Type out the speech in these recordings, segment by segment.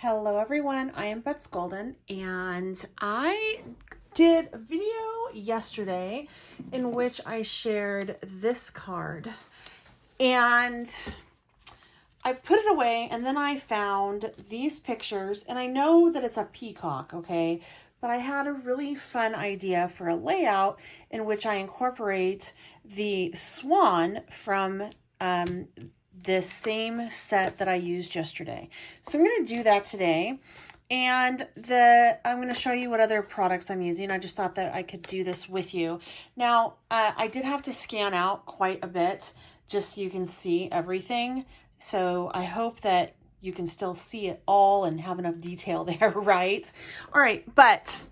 Hello everyone, I am Bets Golden, and I did a video yesterday in which I shared this card, and I put it away, and then I found these pictures, and I know that it's a peacock, okay, but I had a really fun idea for a layout in which I incorporate the swan from this same set that I used yesterday. So I'm going to do that today. And I'm going to show you what other products I'm using. I just thought that I could do this with you. Now, I did have to scan out quite a bit just so you can see everything. So I hope that you can still see it all and have enough detail there, right? All right, but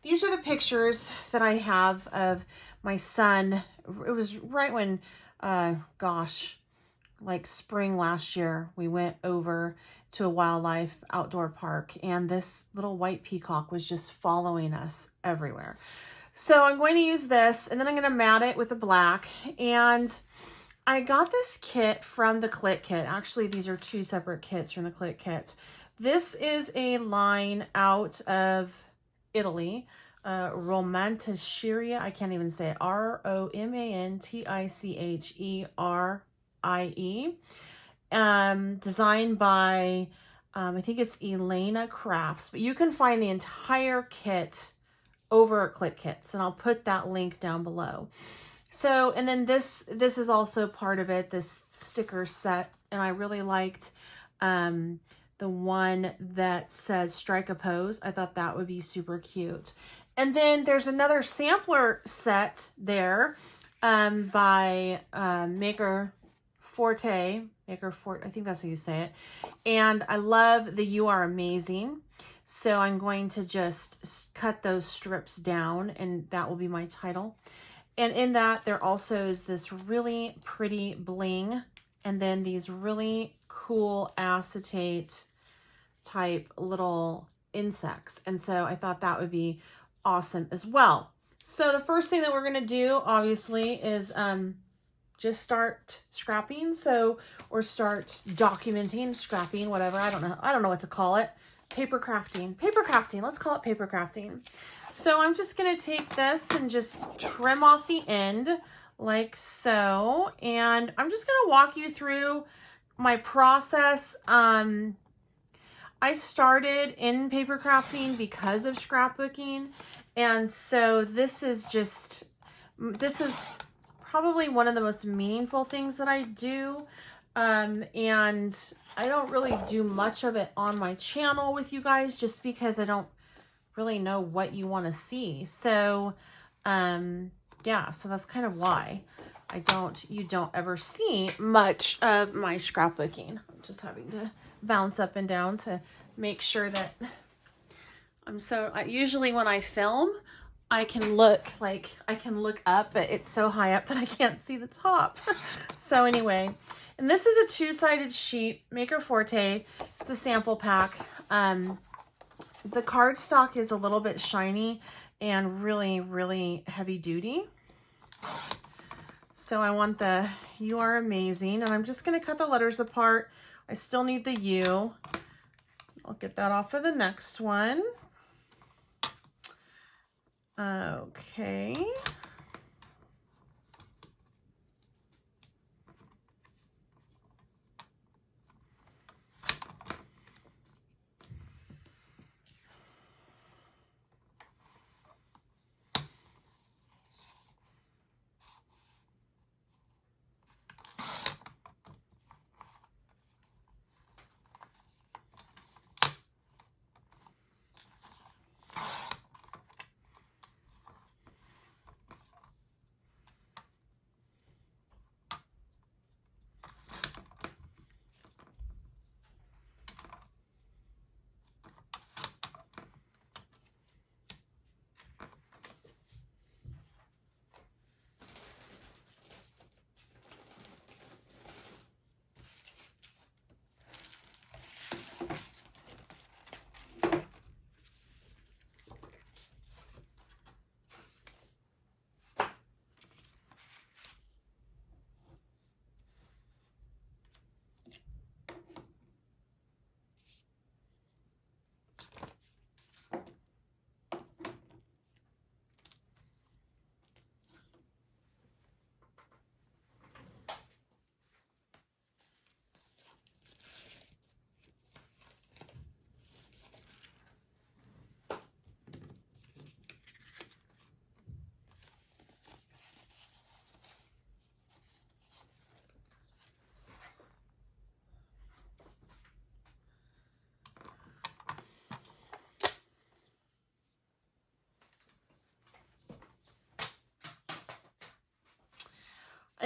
these are the pictures that I have of my son. It was right when, like spring last year, we went over to a wildlife outdoor park, and this little white peacock was just following us everywhere. So I'm going to use this, and then I'm going to mat it with a black. And I got this kit from the Clit Kit. Actually, these are two separate kits from the Clit Kit. This is a line out of Italy, Romanticheria. I can't even say it. Romanticherie. Designed by, I think it's Elena Crafts, but you can find the entire kit over at Clit Kits, and I'll put that link down below. So, and then this is also part of it, this sticker set, and I really liked the one that says strike a pose. I thought that would be super cute. And then there's another sampler set there by Maker Forte, I think that's how you say it. And I love the You Are Amazing. So I'm going to just cut those strips down, and that will be my title. And in that, there also is this really pretty bling, and then these really cool acetate type little insects. And so I thought that would be awesome as well. So the first thing that we're going to do, obviously, is just start scrapping. Or start documenting, scrapping, whatever. I don't know what to call it. Paper crafting. Let's call it paper crafting. So I'm just going to take this and just trim off the end like so. And I'm just going to walk you through my process. I started in paper crafting because of scrapbooking. And so this is probably one of the most meaningful things that I do. And I don't really do much of it on my channel with you guys just because I don't really know what you want to see. So, yeah, so that's kind of why you don't ever see much of my scrapbooking. I'm just having to bounce up and down to make sure that usually when I film, I can look up, but it's so high up that I can't see the top. So anyway, and this is a two-sided sheet, Maker Forte. It's a sample pack. The cardstock is a little bit shiny and really, really heavy duty. So I want the You Are Amazing, and I'm just going to cut the letters apart. I still need the U. I'll get that off of the next one. Okay.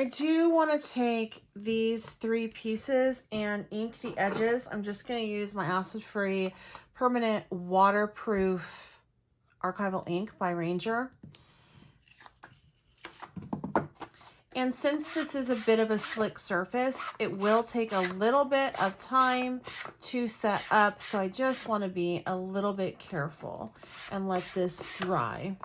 I do want to take these 3 pieces and ink the edges. I'm just going to use my acid-free permanent waterproof archival ink by Ranger. And since this is a bit of a slick surface, it will take a little bit of time to set up. So I just want to be a little bit careful and let this dry.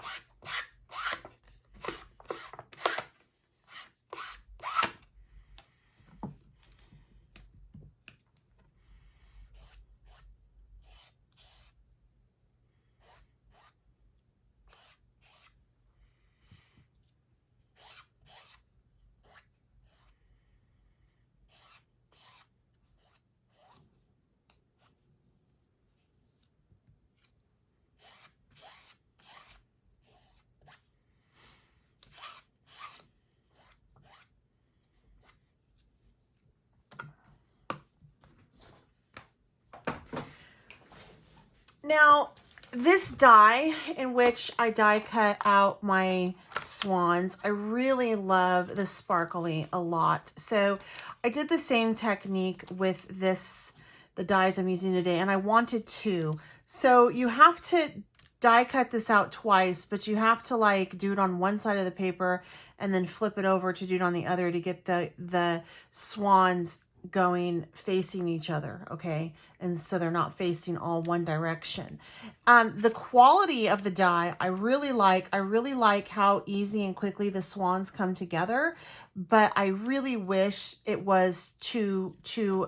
Now, this die in which I die cut out my swans, I really love the sparkly a lot. So I did the same technique with the dies I'm using today, and I wanted 2. So you have to die cut this out twice, but you have to like do it on one side of the paper and then flip it over to do it on the other to get the swans going facing each other, okay? And so they're not facing all one direction. The quality of the die I really like. I really like how easy and quickly the swans come together, but I really wish it was two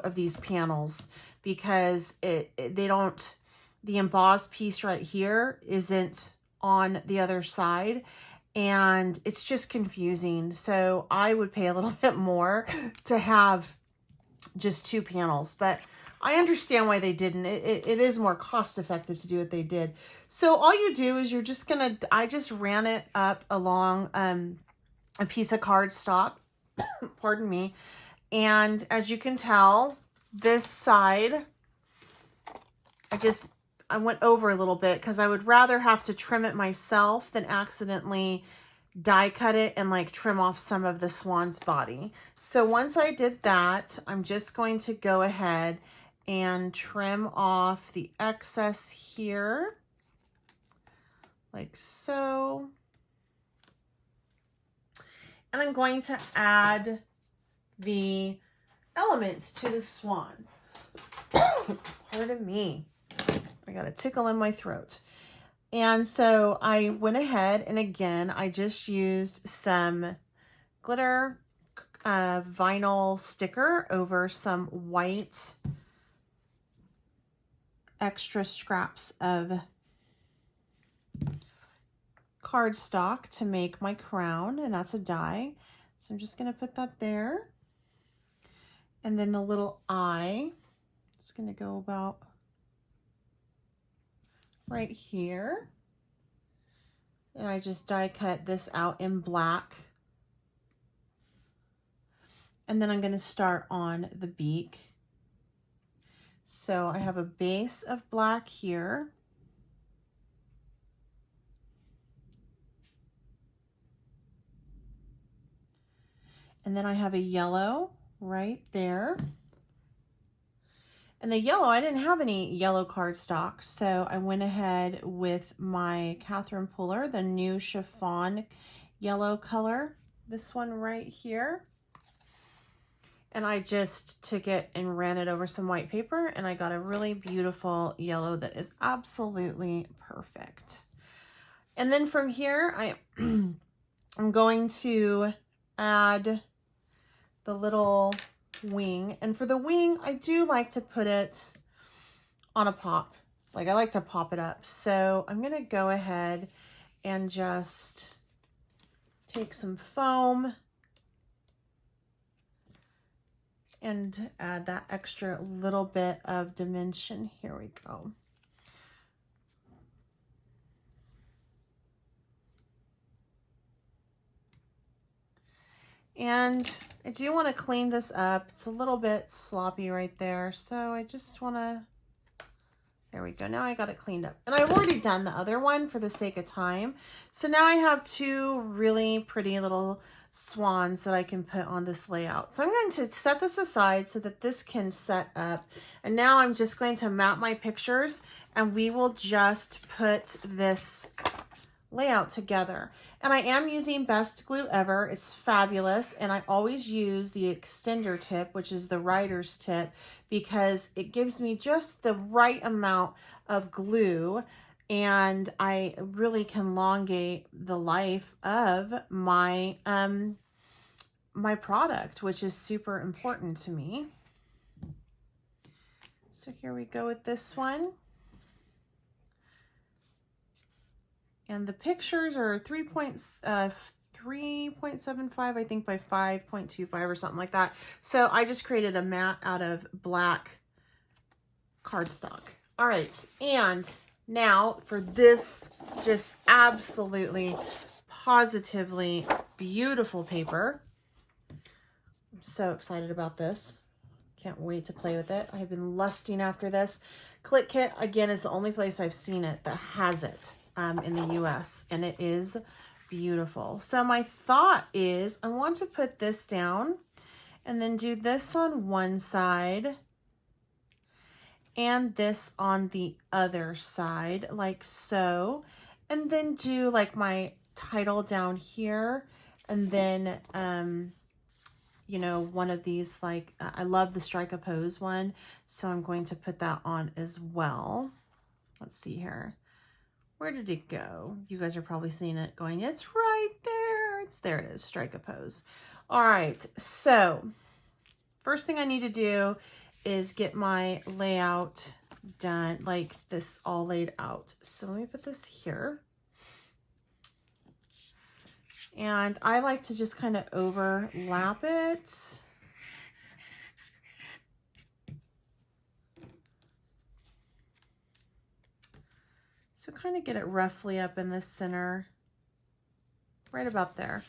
of these panels, because the embossed piece right here isn't on the other side, and it's just confusing. So I would pay a little bit more to have just 2 panels, but I understand why they didn't. It is more cost effective to do what they did. So all you do is you're just gonna, I just ran it up along a piece of cardstock, pardon me, and as you can tell, this side, I went over a little bit because I would rather have to trim it myself than accidentally die cut it and like trim off some of the swan's body. So once I did that, I'm just going to go ahead and trim off the excess here, like so. And I'm going to add the elements to the swan. Pardon me. I got a tickle in my throat. And so I went ahead and again, I just used some glitter vinyl sticker over some white extra scraps of cardstock to make my crown, and that's a die. So I'm just going to put that there. And then the little eye, it's going to go about right here. And I just die cut this out in black. And then I'm going to start on the beak. So I have a base of black here. And then I have a yellow right there. And the yellow, I didn't have any yellow cardstock, so I went ahead with my Catherine Puller, the new Chiffon yellow color, this one right here. And I just took it and ran it over some white paper, and I got a really beautiful yellow that is absolutely perfect. And then from here, I'm going to add the little wing, and for the wing I do like to put it on a pop, like I like to pop it up. So I'm gonna go ahead and just take some foam and add that extra little bit of dimension. Here we go. And I do want to clean this up. It's a little bit sloppy right there. So I just want to There we go. Now I got it cleaned up. And I've already done the other one for the sake of time. So now I have two really pretty little swans that I can put on this layout. So I'm going to set this aside so that this can set up. And now I'm just going to map my pictures and we will just put this layout together. And I am using Best Glue Ever. It's fabulous. And I always use the extender tip, which is the writer's tip, because it gives me just the right amount of glue and I really can elongate the life of my my product, which is super important to me. So here we go with this one. And the pictures are 3.75, I think, by 5.25 or something like that. So I just created a mat out of black cardstock. All right, and now for this just absolutely, positively beautiful paper. I'm so excited about this. Can't wait to play with it. I've been lusting after this. Click Kit, again, is the only place I've seen it that has it. In the US, and it is beautiful. So my thought is I want to put this down and then do this on one side and this on the other side, like so, and then do like my title down here, and then you know, one of these, like I love the Strike a Pose one, so I'm going to put that on as well. Let's see here. Where did it go? You guys are probably seeing it going, it's right there. There it is, Strike a Pose. All right, so first thing I need to do is get my layout done, like this all laid out. So let me put this here. And I like to just kind of overlap it. So kind of get it roughly up in the center, right about there.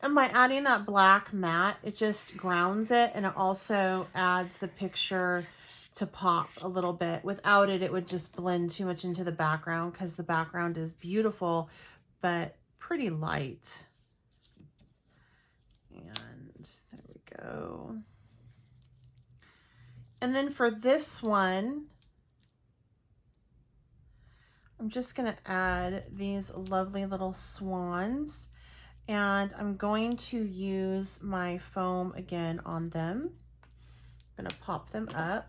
And by adding that black mat, it just grounds it, and it also adds the picture to pop a little bit. Without it, it would just blend too much into the background because the background is beautiful, but pretty light. And there we go. And then for this one, I'm just going to add these lovely little swans, and I'm going to use my foam again on them. I'm going to pop them up.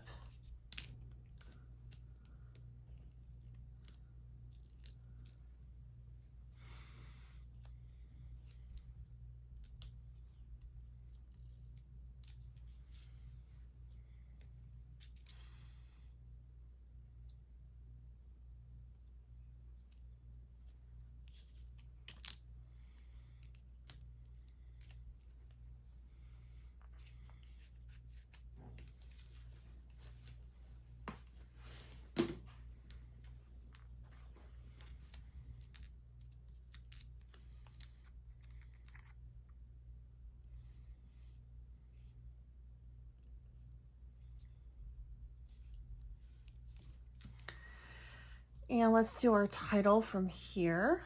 And let's do our title from here.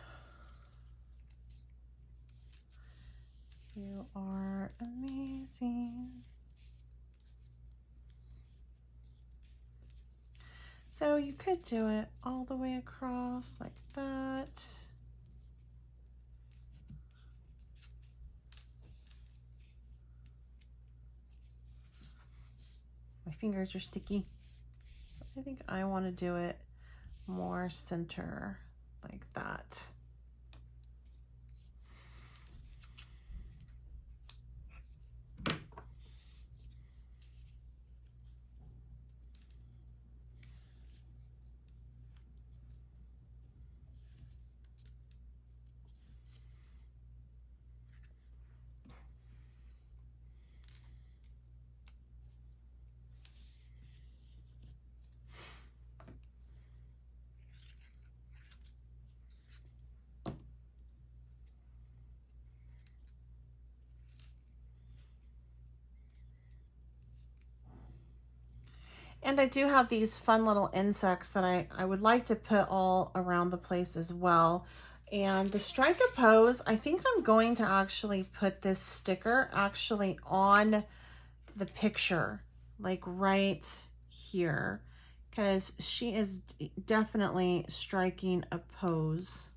You are amazing. So you could do it all the way across like that. My fingers are sticky. I think I want to do it more center like that. And I do have these fun little insects that I would like to put all around the place as well. And the Strike a Pose, I think I'm going to actually put this sticker actually on the picture, like right here, because she is definitely striking a pose.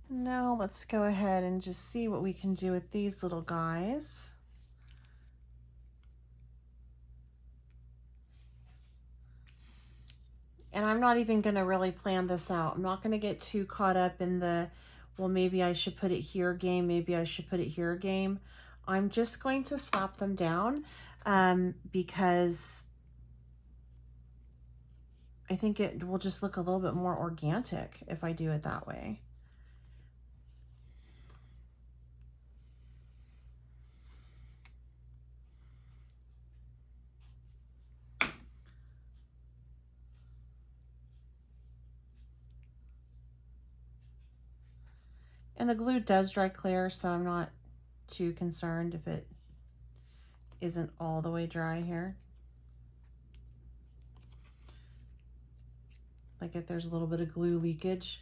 Now let's go ahead and just see what we can do with these little guys. And I'm not even going to really plan this out. I'm not going to get too caught up in the, well, maybe I should put it here game, maybe I should put it here game. I'm just going to slap them down because I think it will just look a little bit more organic if I do it that way. And the glue does dry clear, so I'm not too concerned if it isn't all the way dry here. Like if there's a little bit of glue leakage.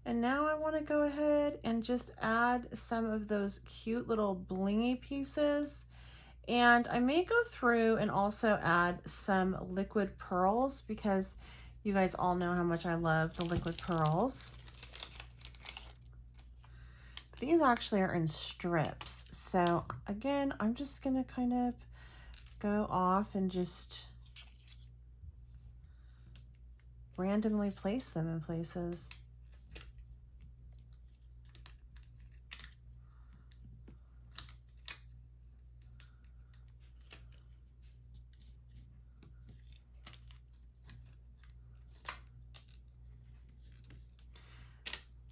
And now I want to go ahead and just add some of those cute little blingy pieces. And I may go through and also add some liquid pearls because you guys all know how much I love the liquid pearls. These actually are in strips. So again, I'm just going to kind of go off and just randomly place them in places.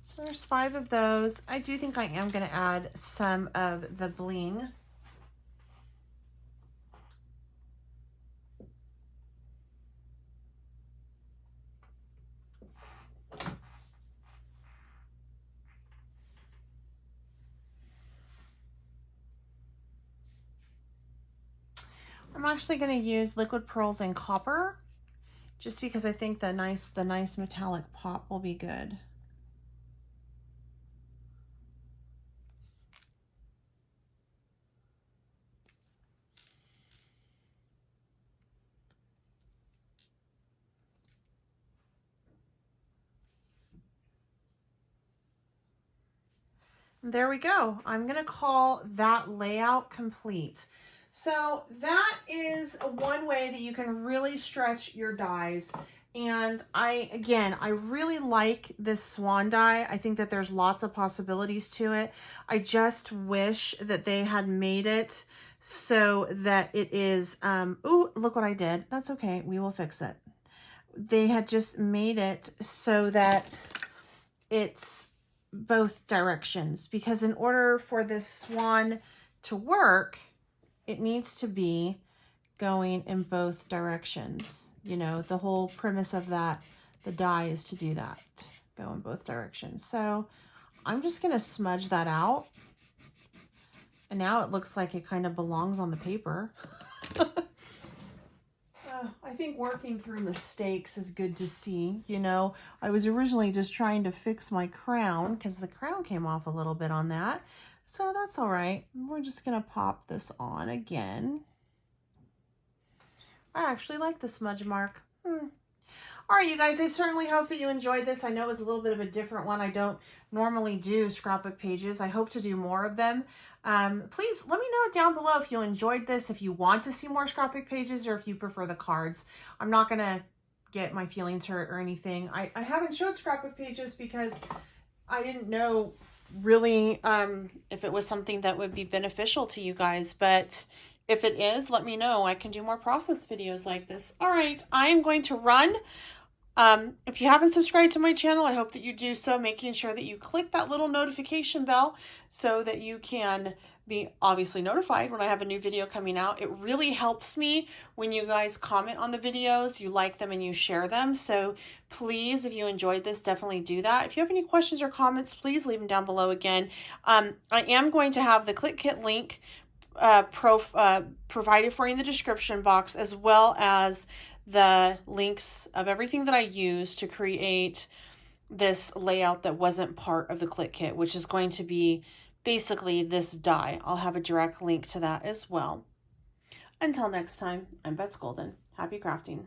So there's 5 of those. I do think I am going to add some of the bling. I'm actually going to use liquid pearls and copper just because I think the nice metallic pop will be good. There we go. I'm going to call that layout complete. So that is one way that you can really stretch your dies. And I really like this swan die. I think that there's lots of possibilities to it. I just wish that they had made it so that it is, ooh, look what I did. That's okay. We will fix it. They had just made it so that it's both directions, because in order for this swan to work, it needs to be going in both directions. You know, the whole premise of that, the die is to do that, go in both directions. So I'm just going to smudge that out. And now it looks like it kind of belongs on the paper. I think working through mistakes is good to see. You know, I was originally just trying to fix my crown because the crown came off a little bit on that. So that's all right. We're just going to pop this on again. I actually like the smudge mark. All right, you guys, I certainly hope that you enjoyed this. I know it was a little bit of a different one. I don't normally do scrapbook pages. I hope to do more of them. Please let me know down below if you enjoyed this, if you want to see more scrapbook pages, or if you prefer the cards. I'm not going to get my feelings hurt or anything. I haven't showed scrapbook pages because I didn't know really if it was something that would be beneficial to you guys, but if it is, let me know. I can do more process videos like this. All right, I am going to run. If you haven't subscribed to my channel, I hope that you do so, making sure that you click that little notification bell so that you can be obviously notified when I have a new video coming out. It really helps me when you guys comment on the videos, you like them and you share them. So please, if you enjoyed this, definitely do that. If you have any questions or comments, please leave them down below again. I am going to have the Click Kit link provided for you in the description box, as well as the links of everything that I used to create this layout that wasn't part of the Click Kit, which is going to be basically this die. I'll have a direct link to that as well. Until next time, I'm Betsy Golden. Happy crafting.